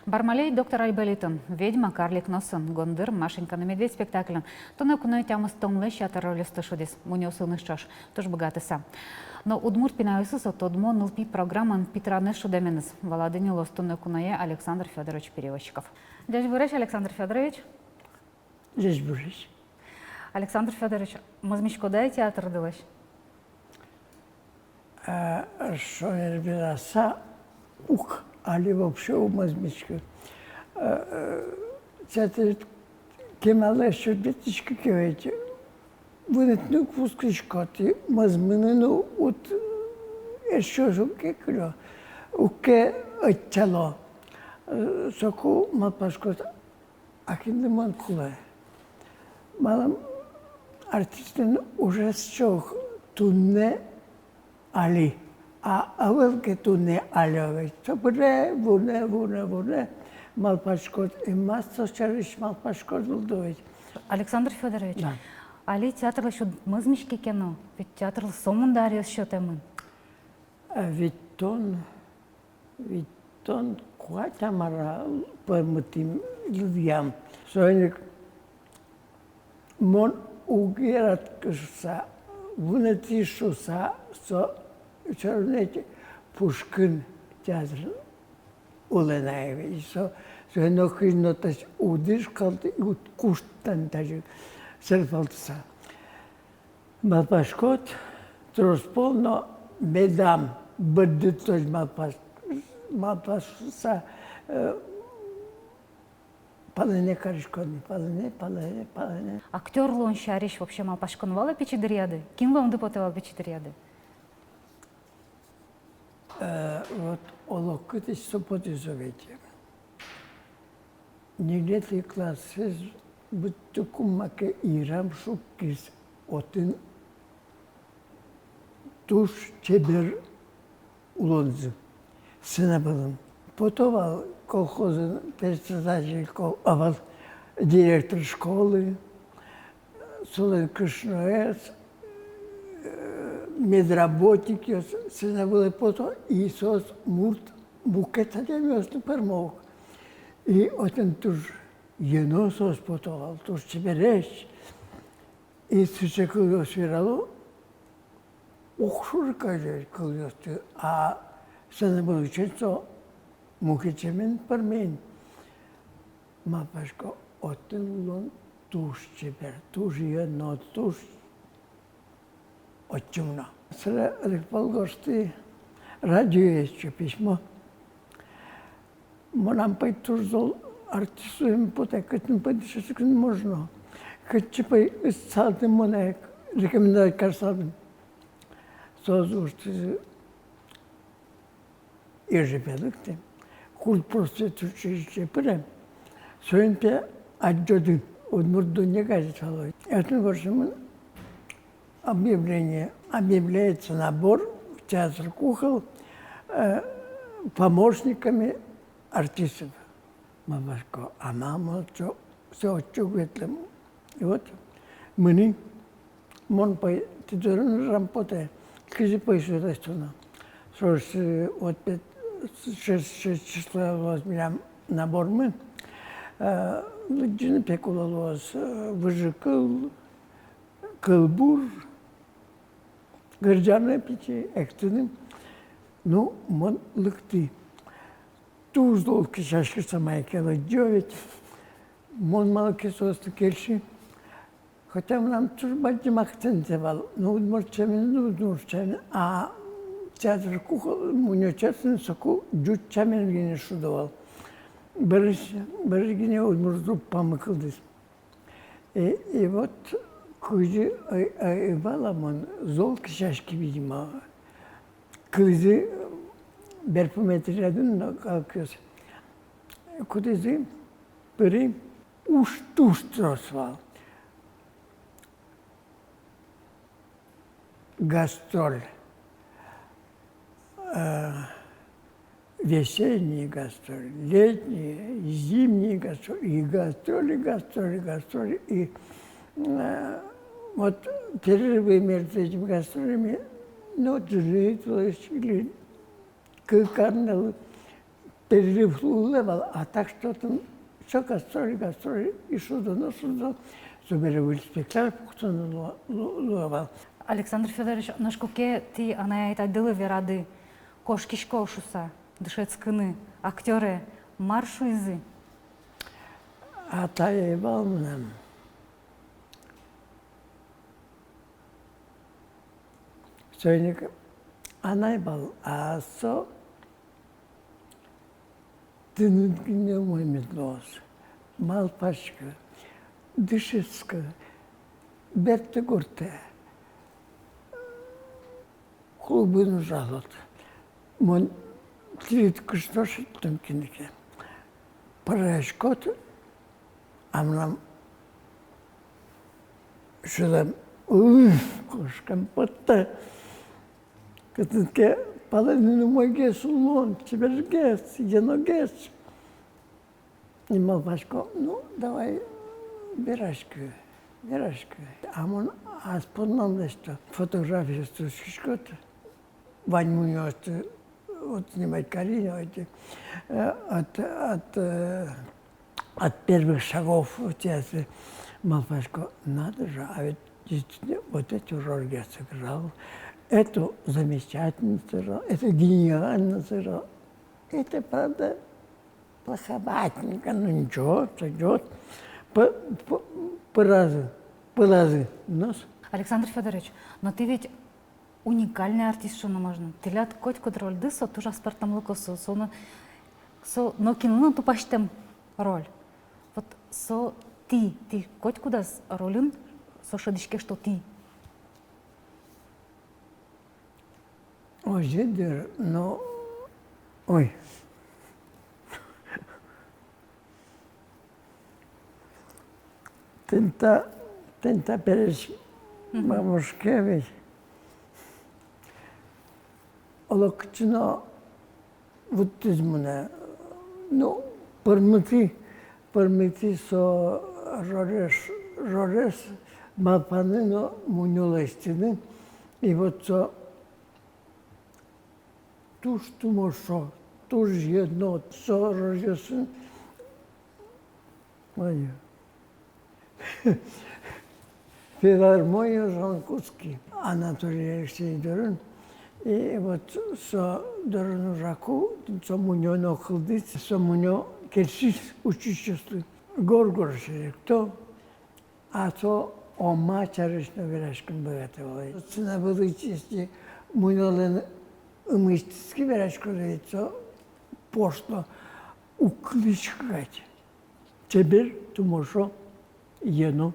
Бармалей доктор Айболитон, ведьма, карлик носын, гондыр, Машенька на медведь спектаклен. Тоны куной тямы стомлы щата ролисты шудис, муни усылных чаш, тоже богатыса. Но удмурт пинависыс от одмо нылпи программан Петраны шудеменес, Володыни лостуны куное Александр Федорович Перевозчиков. Дядь Бурыч, Александр Федорович. Дядь Бурыч. Александр Федорович, мазмичко дай театр дылась? Что я разбирался, ух. Ali вообще умазмичка. Театр Kemal'le şöbet işki köyce. Bunun kuskışkati mazmununu ut eşşoşu keklo. Uke açalo. Soku malpaşkot akinde man kulay. Malam artistin ужас çok tunne Ali. Avval ki tu ne alıyor. Tabii bu ne malpaşkot. Masa çalışma malpaşkot oldu. Александр Федорович, али театр еще мазмички кино, ведь театр сомундар еще темы. Витон куатамара пермутим львям. Соник мон угерат кшса, вунетишуса со Çarneci Pushkin teatr Ulenaevi. So nokis notas udis kaldı ut kustan tacı serfaltısa. Malpaşkot trospolno medam brditoş malpaşsa Палене карышконы, палене. Актер лон шариш вообще малпашконвала печидриады? Ким лон допотевал печидриады? Вот олоккытыч сопотизовете. Нилети классыз буттукумаке ирам шуккис отын туш чебер улонзы сынабылым. Потовал колхозын председатель, директор школы, Солен Кришноэс, медработники, се было потом Иисус мурт букета демёсту пермог. И отен туж еносос потовал, туж чебереш. И се кылıyor свирало, охшур каже кылıyorstu. А се было учиться мухичемен пермен. Мапашко отен лон туж чебер, туж ено, туж Отчимно. Сега рекпал гости радио еще письмо. Монам пой турзол артистуем потекатен подишескен можно. Хоть пой салдем монек рекомендовать карсалдем. Созушти ежепедыкте. Культ проституции прям. Соинпе аджодын. Удмурду не газет falой. Это горшим объявляется набор в театр кукол помощниками артистов. Мамашко, а мама все отчугветлем. И вот мы мон по титулярному работе, кизи поисуестно. Что вот 6 числа возьмем набор мы. Люди пекулалось выжикал, кылбур, гыржаны печи, экстеним, ну, мон лыкты. Туз долки шашкырса майкела девять, мон малки состы кельши. Хотя нам турбаджим акцентевал, ну, удмурчамен, а театр кухол, мунечесен соку, джутчамен гене шудовал. Барыш гене удмурту памыкылдыс. И вот Кузы ayıbalamın zol kişaşki bilma. Kızı berpometreden kalkıyoruz. Kudezi biri uştuştrosval. Gastrol. весенние гастроли, летние, зимние гастроли, и гастроли, гастроли, гастроли. И вот перерывы между этими гастролями, ну, или кыкарнел перерыв левел, а так что там все гастроли, гастроли, и судно, собирали спектакль, кто левел. Александр Федорович, насколько ты, она это делали ради кошкишко шуса, дышецкины, актеры, маршу изы? А та я балмнам. Söyleyeyim, anay bal, aso, dünün günü muhimmetlos, Malpaşka, Dışıska, Bertte Gurte, klubun жалот. Mon trit kıştoşıttım kinike. Paraşkot, amlam, şuram, kuşkam pıttı. Катынке половину мой гес улон, теперь гес, ено гес. И Малпашко, ну, давай, берашку. Амон аспоннан что фотографию стушкишкот, Вань вот снимать Карину, от первых шагов в театре. Малпашко, надо же, а ведь действительно вот эту роль я сыграл. Это замечательно сыграл, это гениально сыграл. Это, правда, плоховатенько, но ничего, сойдет. По разу. Нос. Александр Федорович, но ты ведь уникальный артист, что можно. Ты лят коть роль дысо, тоже аспартам лукосо, но кинуна тупаштем роль. Вот ты коть куда с ролен, шадишке, что ты. Ой, жидер, но... Ой. Тента переш бабушкевич. Олокчино вот измуне. Ну, пърмити со рореш малпанено муньолестини. И вот со тушту мошо, туж едно, со рожесен. Моя. Филармония Жанкутский, Анатолий Алексеевич. И вот со дөрөну раку, со муньоно кылдыц, со муньо келсиз учительство. Горгор шеректо, а со ома чарышно верашкин богатывалай. Цена было чисти муньолен умыстиски верашкин пошло укличкать. Теперь ты можешь ено.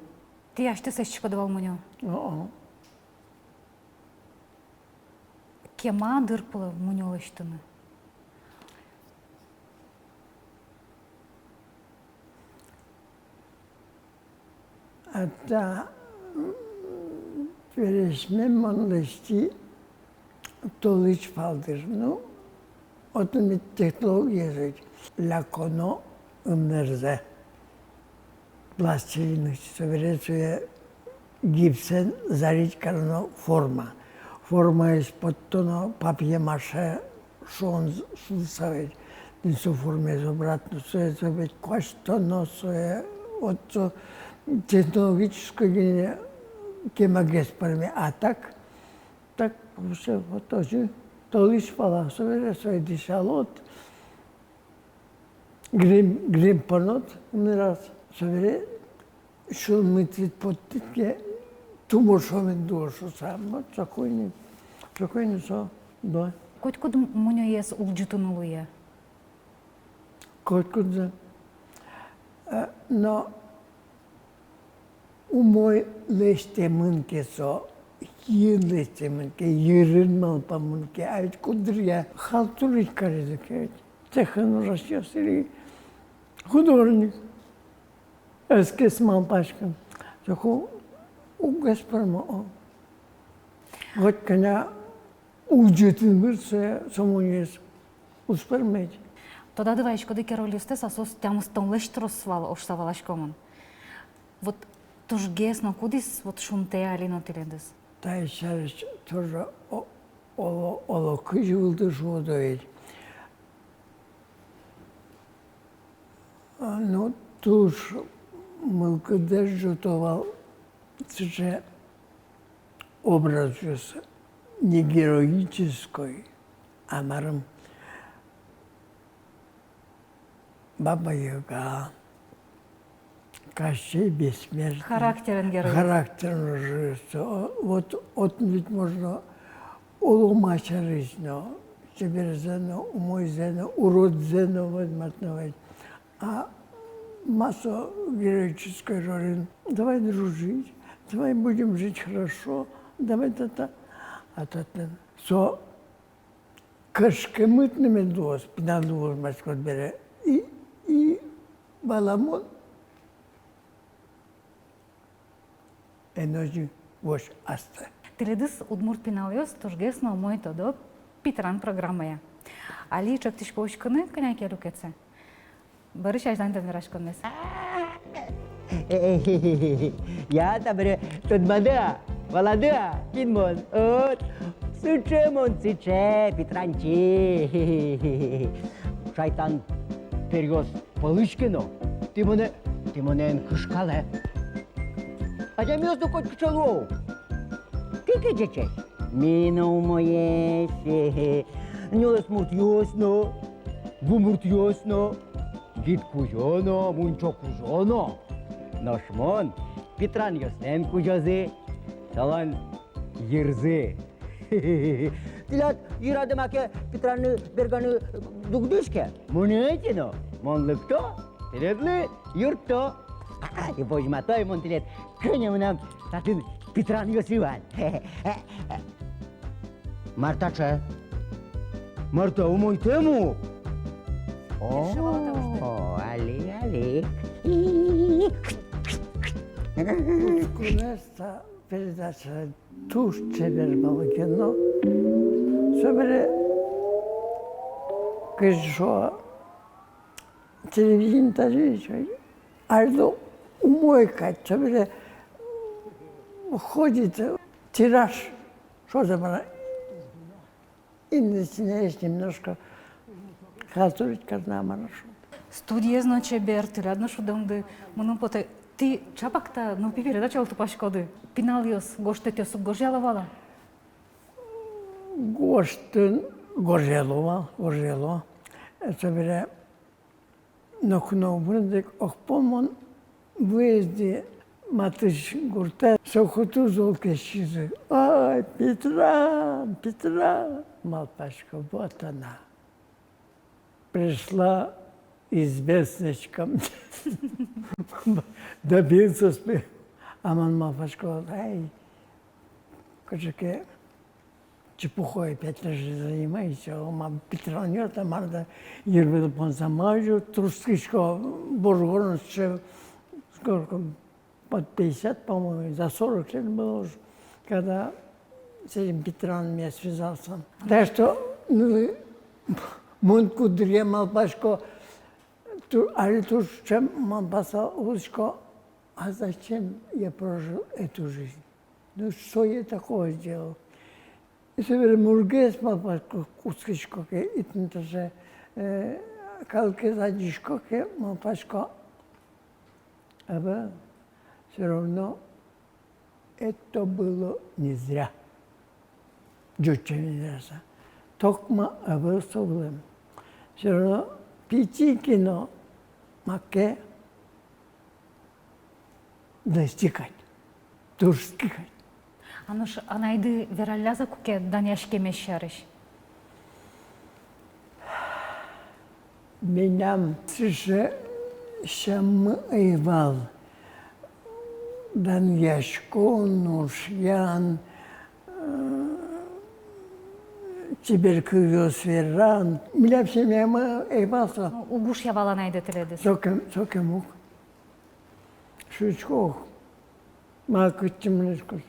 Ты я что сещичко давал муньо? Кема дырпала муньолыштыны? Hatta resmen manlaştı toliç paldır. No, otomatik teknoloji lakono umnerze. Пластилин, собирается гипсен, зарить карно форма. Форма из-под тоно папье-маше, что он слышает. Не со форме обратно, это ведь кое-что, но вот технологическое гения кемагес парме. А так все вот тоже толиш пала, собирается дишалот, грим понот, не раз. Собере, що ми цвіт подтитки, тому що він душу сам, спокійно, все, да. Коть куд муньо ес улджутунулуя? Коткудзе. Но у мой лесте мынке со, yin лесте мынке, йырын малпа мынке, а ведь кудря халтурить каредек, цехын уращасыри, художник. Eski Malpaşkın. Çünkü o Gaspar'ma o. Gotkana ucutun bir somunyes успармеди. Тода диваечко дике ролюсте сасос тямус томлештрос свал ош савалашкомон. Вот туш гесно кудис вот шунте алино тилендес. Та içeriz тоже ola kız yıldır şu değil. Ну, туж мылкыдер жутовал, це образ не героической, а маром Баба Яга, Кощей Бессмертный. Характерен герой. Характерно живется. Вот ведь можно уломача жизнь, себе зено, умой зено, урод зено возможно. А массу героической роли. Давай дружить, давай будем жить хорошо, давай это. А то со кашкемытными дос, пинадуос маскот бере. И баламон еножи вош аста. Тиледес удмурт пиналиос туш гесно моето до Питран программая. Али чактиш поушканы кыняке лукетсе. Барыш аждан демирашконнес. Я табре тут мада, волода, кинмон, от, сыче, Петранчи. Шайтан перьос полышкино, ты мене кышкале. А я мёзду коть кчалу. Кики чече? Мино моє, нюлес муртьосно, бумуртьосно. Гід кужоно, мунчо кужоно. Ношмон, Петран йоснен кужози, салан йырзы. Тилат йырадымаке Петранны берганı дугдышке. Мунетино, монлыкто, тилетлы юртто. И божматой мон тилет, көнемнам татын Петран йосыван. Мартаче, Марта, умой тему. О, али. Кунеста передача туш çevirmeli кино. Sonra kız şu televizyon tabii Альдо умойка, sonra ходит тираж, что за бана. И начинаешь немножко халтурить карнамарашу. Студия значи бер тилядно шудымды. Мунун поте ти чапакта ну передача олту пашкоды. Пиналиос гоштетёс гожялавала. Гоштын горжелова. Это бire нокновындык окпомон выезде матыш гурта сохоту золкешизы. Ай, Петра, малпашка, вот она. Пришла известничком, добился спи. Аман малпашка, ай, кожаке, чепухой опять же занимайся, ама Петра нет, а марда ервел понзамажу, трускишко, боргорн, сколько, под 50, по-моему, за 40 лет было уже, когда с этим Петром я связался. Так что, ну, Мунку дремал пашко, али туж чем мампаса узко, а зачем я прожил эту жизнь? Ну что я такого сделал? И себе мургес мампашко кускишко, и то же калке задишко, мампашко, а все равно это было не зря. Джуча не зря. Токма абасовлем. Все равно пятикино маке достигать, достигать. Ануш анайды вералляза куке даняшке мешарыш. Меня сыше шам эйвал. Даняшко, Нушьян, Тиберкулез-Веран. Меня все мимо эйвался. Угуш явала найде тиледес. Сокемук. Шучков. Макутчимнешкос.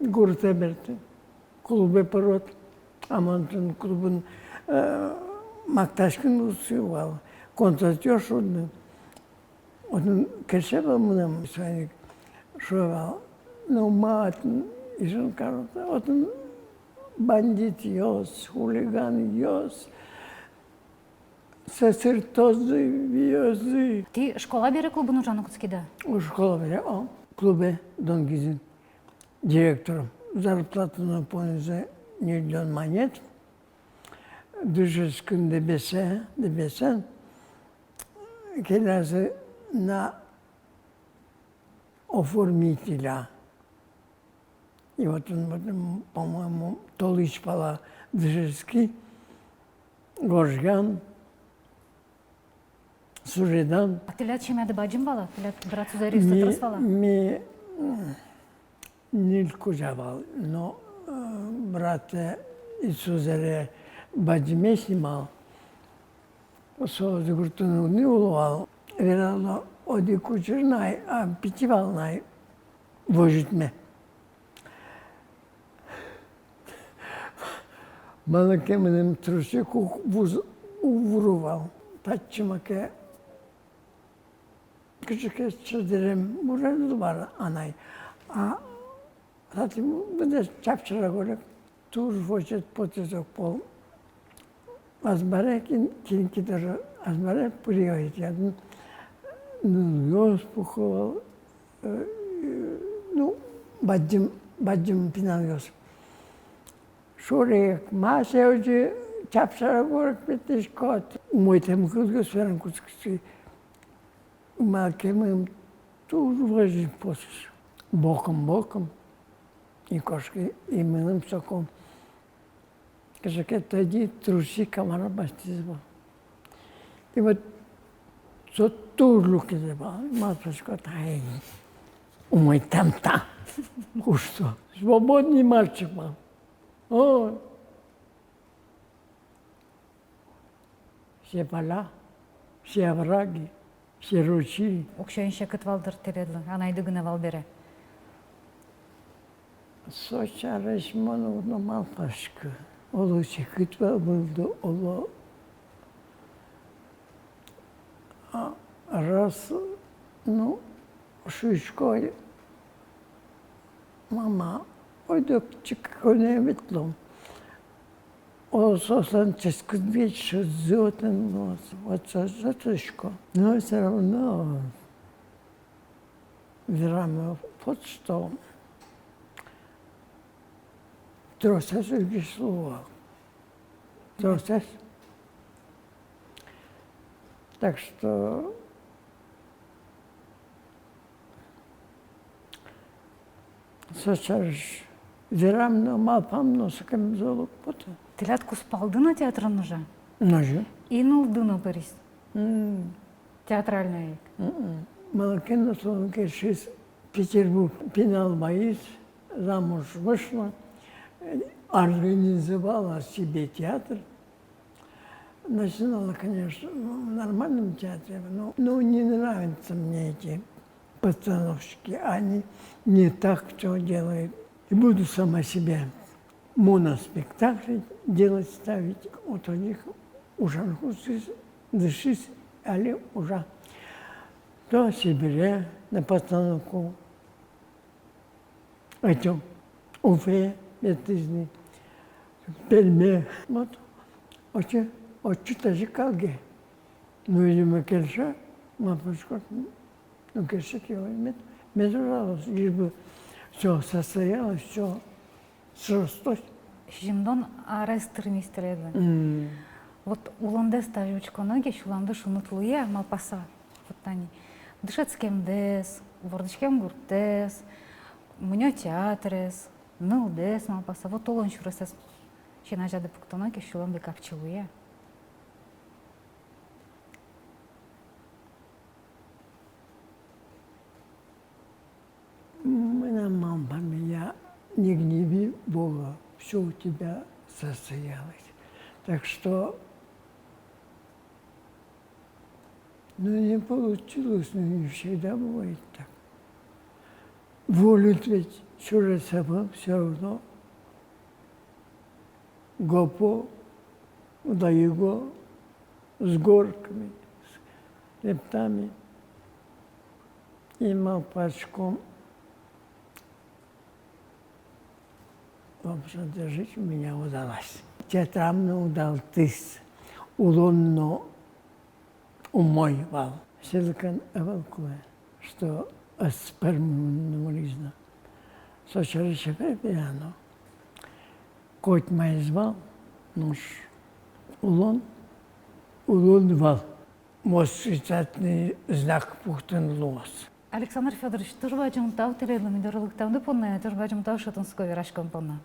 Гуртеберте. Клубе порот. Амантын клубын макташкын был. Концерт шудный. Он кешебал мынам сайник шуval. Ну матн ишен карта. Он бандит ёс, хулиган ёс. Сесертозы, виозы. Ти школа бере клубын ужаны куцкида? У школы бере, клубе Донгизин директором. Зарплатını понезе миллион монет. Düşüşkün debesen, келясы на оформителя. И вот он, по-моему, Толыч Пала Дышевский, Горжган, Суредан. А тилят чемяды баджим бала? Тилят брат сузаристы трасвала? Ми Нильку жавал, но брат Исузере баджиме снимал. Со загуртуну не уловал. Верало оди кучернай, а питивалнай вожитме. Малаке менем трусику увурувал. Татчимаке küçük çözdürüm burada var anay. Zaten bu da çapçıra göre tur voçet potezok pol. Azbare kinkidir azbare priyoyt yadın. Yos puhoval. Ну, баджим пинангос. Шорек, масеоджи çapçıra göre bitiş kot. Moytem kızgıs veren kutskisi. Mahkemem tudo hoje posses. Боком. И кошки, и минем соком. Каже, тоді труси камара бастизба. И вот со турлуки зеба, матушка тайни. Умой там-та. Что? Свободный мальчик был. О! Все поля, все овраги. Сиручи. Окшайын шакыт валдыр тередлі, анайды гына вал бере. Soça resmen onu malpaşkı. Olu çekit ve buldu. Olu раз, ну, шишкой мама, ойдок чеконе ветлом. O sosan çeskudviç zöten nos, вот затышко. Но все равно верами вот что. Тросес и слово. Тросес. Так что сейчас верам малпам носиком золок пота. Тилят куспалды на театрын уже? Ножи. Инулдыно перис. Театральный. Малакена Солонке шесть Петербург пеналбоис, замуж вышла, организовала себе театр. Начинала, конечно, в нормальном театре, но не нравятся мне эти постановщики. Они не так все делают. И буду сама себе моноспектакли делать, ставить. Вот у них уже дышись, али уже. То Сибире на постановку. Этим Уфе, Бетизни, Перме. Вот. Очень даже калге. Ну, видимо, кельша, мапочка, ну, кельша километр. Мне нравилось, лишь бы все состоялось, все срослось. Жимдон арестырын истеледі. Вот уланды ставичконы кеш уланды шунутлуя малпаса. Вот они. Дышецкем дес, вордычкем гуртес, мне театрес, ныл дес малпаса. Вот олон шуресес. Шена жады пуктона кеш уланды капчылуя. Моя мама меня не гневи Бога, все у тебя состоялось. Так что, ну, не получилось, но не всегда бывает так. Волю ведь чужой собой все равно. Гопо, да его, с горками, с хребтами. И молпачком. В общем, жить у меня удалось. Театрам удал тыс, улонно умойвал. Силкан эвалкуэ, что аспермунумализна. Сочарыше препияно. Коть май звал, нуш улон мострицатный знак пухтен лос. Александр Федорович, тоже бачим тау телеглами дорогтам да понна, тоже бачим тау шатунской вирашком понна.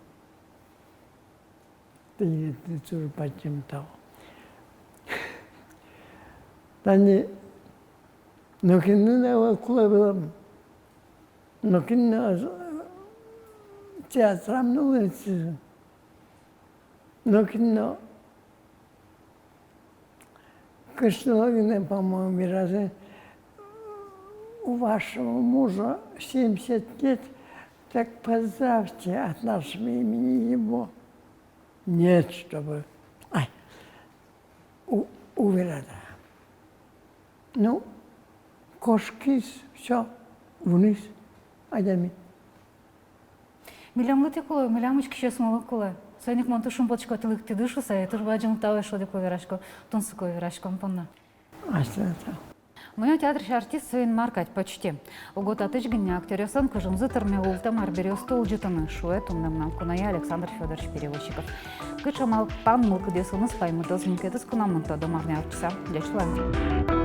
Ты тоже бачим тау. Тани, но кино клубом, но кино театрам на улице, но кино Кашналогина, по-моему, разы у вашего мужа 70 лет, так поздравьте от нашего имени его. Нет, чтобы... Уверена. Ну, кошки, все, вниз, айдами. Милям лати коло, милямочки ще смоло коло. Сойник монтушум почкотылык ты душу сай, тоже бачим тау шо деко вирашко, тунсукой вирашком понна. А что это? Моя театршы артист сөйін маркать почти. Угод атыч гіне актерёсан кыжым зытырме ултамар берёстол жытыны шуэ тумнамнам куная Александр Федорович Перевозчиков. Кычамал пан мылкы десыныз паймытыз мкетыз кунамынто домарня арчса. Дячлан.